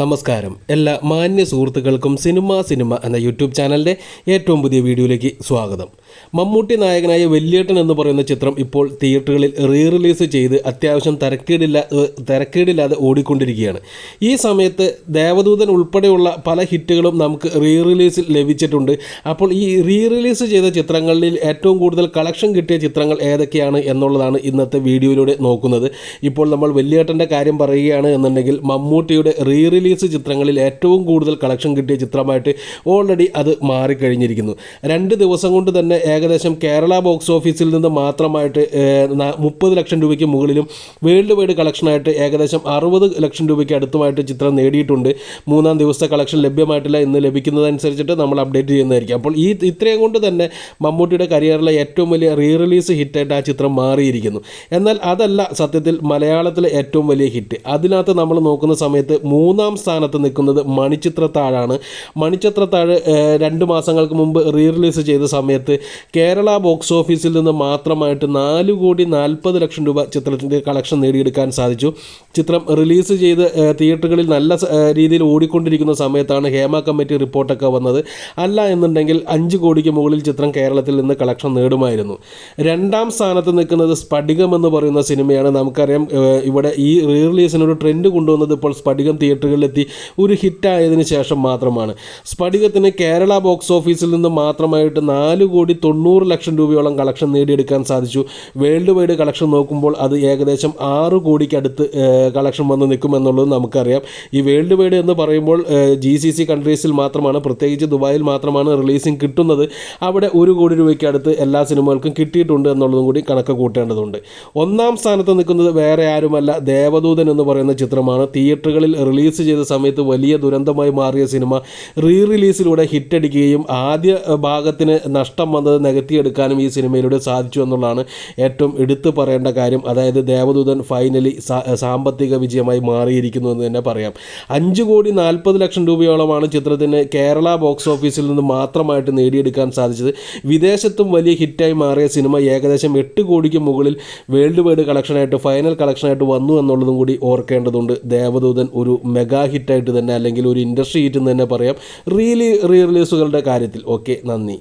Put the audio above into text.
നമസ്കാരം എല്ലാ മാന്യ സുഹൃത്തുക്കൾക്കും സിനിമ എന്ന യൂട്യൂബ് ചാനലിൻ്റെ ഏറ്റവും പുതിയ വീഡിയോയിലേക്ക് സ്വാഗതം. മമ്മൂട്ടി വല്യേട്ടൻ എന്ന് പറയുന്ന ചിത്രം ഇപ്പോൾ തിയേറ്ററുകളിൽ റിലീസ് ചെയ്ത് അത്യാവശ്യം തരക്കേടില്ലാതെ ഓടിക്കൊണ്ടിരിക്കുകയാണ്. ഈ സമയത്ത് ദേവദൂതൻ ഉൾപ്പെടെയുള്ള പല ഹിറ്റുകളും നമുക്ക് റിലീസിൽ ലഭിച്ചിട്ടുണ്ട്. അപ്പോൾ ഈ റിലീസ് ചെയ്ത ചിത്രങ്ങളിൽ ഏറ്റവും കൂടുതൽ കളക്ഷൻ കിട്ടിയ ചിത്രങ്ങൾ ഏതൊക്കെയാണ് എന്നുള്ളതാണ് ഇന്നത്തെ വീഡിയോയിലൂടെ നോക്കുന്നത്. ഇപ്പോൾ നമ്മൾ വല്യേട്ടൻ്റെ കാര്യം പറയുകയാണ് എന്നുണ്ടെങ്കിൽ മമ്മൂട്ടിയുടെ റിലീസ് ചിത്രങ്ങളിൽ ഏറ്റവും കൂടുതൽ കളക്ഷൻ കിട്ടിയ ചിത്രമായിട്ട് ഓൾറെഡി അത് മാറിക്കഴിഞ്ഞിരിക്കുന്നു. 2 ദിവസം കൊണ്ട് തന്നെ ഏകദേശം കേരള ബോക്സ് ഓഫീസിൽ നിന്ന് മാത്രമായിട്ട് 30 ലക്ഷം രൂപയ്ക്ക് മുകളിലും വേൾഡ് വൈഡ് കളക്ഷനായിട്ട് ഏകദേശം 60 ലക്ഷം രൂപയ്ക്ക് അടുത്തുമായിട്ട് ചിത്രം നേടിയിട്ടുണ്ട്. 3-ാം ദിവസത്തെ കളക്ഷൻ ലഭ്യമായിട്ടില്ല. ഇന്ന് ലഭിക്കുന്നതനുസരിച്ചിട്ട് നമ്മൾ അപ്ഡേറ്റ് ചെയ്യുന്നതായിരിക്കും. അപ്പോൾ ഇത്രയും കൊണ്ട് തന്നെ മമ്മൂട്ടിയുടെ കരിയറിലെ ഏറ്റവും വലിയ റിലീസ് ഹിറ്റായിട്ട് ആ ചിത്രം മാറിയിരിക്കുന്നു. എന്നാൽ അതല്ല സത്യത്തിൽ മലയാളത്തിലെ ഏറ്റവും വലിയ ഹിറ്റ്. അതിനകത്ത് നമ്മൾ നോക്കുന്ന സമയത്ത് 3-ാം സ്ഥാനത്ത് നിൽക്കുന്നത് മണിച്ചിത്രത്താഴാണ്. മണിച്ചിത്രത്താഴ് 2 മാസങ്ങൾക്ക് മുമ്പ് റിലീസ് ചെയ്ത സമയത്ത് കേരള ബോക്സ് ഓഫീസിൽ നിന്ന് മാത്രമായിട്ട് 4,40 ലക്ഷം രൂപ ചിത്രത്തിൻ്റെ കളക്ഷൻ നേടിയെടുക്കാൻ സാധിച്ചു. ചിത്രം റിലീസ് ചെയ്ത് തിയേറ്ററുകളിൽ നല്ല രീതിയിൽ ഓടിക്കൊണ്ടിരിക്കുന്ന സമയത്താണ് ഹേമ കമ്മിറ്റി റിപ്പോർട്ടൊക്കെ വന്നത്. അല്ല എന്നുണ്ടെങ്കിൽ 5 കോടിക്ക് മുകളിൽ ചിത്രം കേരളത്തിൽ നിന്ന് കളക്ഷൻ നേടുമായിരുന്നു. 2-ാം സ്ഥാനത്ത് നിൽക്കുന്നത് സ്ഫടികം എന്ന് പറയുന്ന സിനിമയാണ്. നമുക്കറിയാം ഇവിടെ ഈ റിലീസിനൊരു ട്രെൻഡ് കൊണ്ടുവന്നത് ഇപ്പോൾ സ്ഫടികം തിയേറ്ററുകളിലെത്തി ഒരു ഹിറ്റായതിനു ശേഷം മാത്രമാണ്. സ്ഫടികത്തിന് കേരള ബോക്സ് ഓഫീസിൽ നിന്ന് മാത്രമായിട്ട് 4,90 ലക്ഷം രൂപയോളം കളക്ഷൻ നേടിയെടുക്കാൻ സാധിച്ചു. വേൾഡ് വൈഡ് കളക്ഷൻ നോക്കുമ്പോൾ അത് ഏകദേശം 6 കോടിക്ക് അടുത്ത് കളക്ഷൻ വന്ന് നിൽക്കുമെന്നുള്ളത് നമുക്കറിയാം. ഈ വേൾഡ് വൈഡ് എന്ന് പറയുമ്പോൾ GCC കൺട്രീസിൽ മാത്രമാണ്, പ്രത്യേകിച്ച് ദുബായിൽ മാത്രമാണ് റിലീസിങ് കിട്ടുന്നത്. അവിടെ 1 കോടി രൂപയ്ക്ക് അടുത്ത് എല്ലാ സിനിമകൾക്കും കിട്ടിയിട്ടുണ്ട് എന്നുള്ളതും കൂടി കണക്ക് കൂട്ടേണ്ടതുണ്ട്. 1-ാം സ്ഥാനത്ത് നിൽക്കുന്നത് വേറെ ആരുമല്ല, ദേവദൂതൻ എന്ന് പറയുന്ന ചിത്രമാണ്. തിയേറ്ററുകളിൽ റിലീസ് ചെയ്ത സമയത്ത് വലിയ ദുരന്തമായി മാറിയ സിനിമ റിലീസിലൂടെ ഹിറ്റടിക്കുകയും ആദ്യ ഭാഗത്തിന് നഷ്ടം വന്നത് നികത്തിയെടുക്കാനും ഈ സിനിമയിലൂടെ സാധിച്ചു എന്നുള്ളതാണ് ഏറ്റവും എടുത്തു പറയേണ്ട കാര്യം. അതായത് ദേവദൂതൻ ഫൈനലി സാമ്പത്തിക വിജയമായി മാറിയിരിക്കുന്നു എന്ന് തന്നെ പറയാം. 5,40 ലക്ഷം രൂപയോളമാണ് ചിത്രത്തിന് കേരള ബോക്സ് ഓഫീസിൽ നിന്ന് മാത്രമായിട്ട് നേടിയെടുക്കാൻ സാധിച്ചത്. വിദേശത്തും വലിയ ഹിറ്റായി മാറിയ സിനിമ ഏകദേശം 8 കോടിക്ക് മുകളിൽ വേൾഡ് വൈഡ് കളക്ഷനായിട്ട് ഫൈനൽ കളക്ഷനായിട്ട് വന്നു എന്നുള്ളതും കൂടി ഓർക്കേണ്ടതുണ്ട്. ദേവദൂതൻ ഒരു മെഗാ ഹിറ്റായിട്ട് തന്നെ, അല്ലെങ്കിൽ ഒരു ഇൻഡസ്ട്രി ഹിറ്റ് എന്ന് തന്നെ പറയാം റിലീസുകളുടെ കാര്യത്തിൽ. ഓക്കെ, നന്ദി.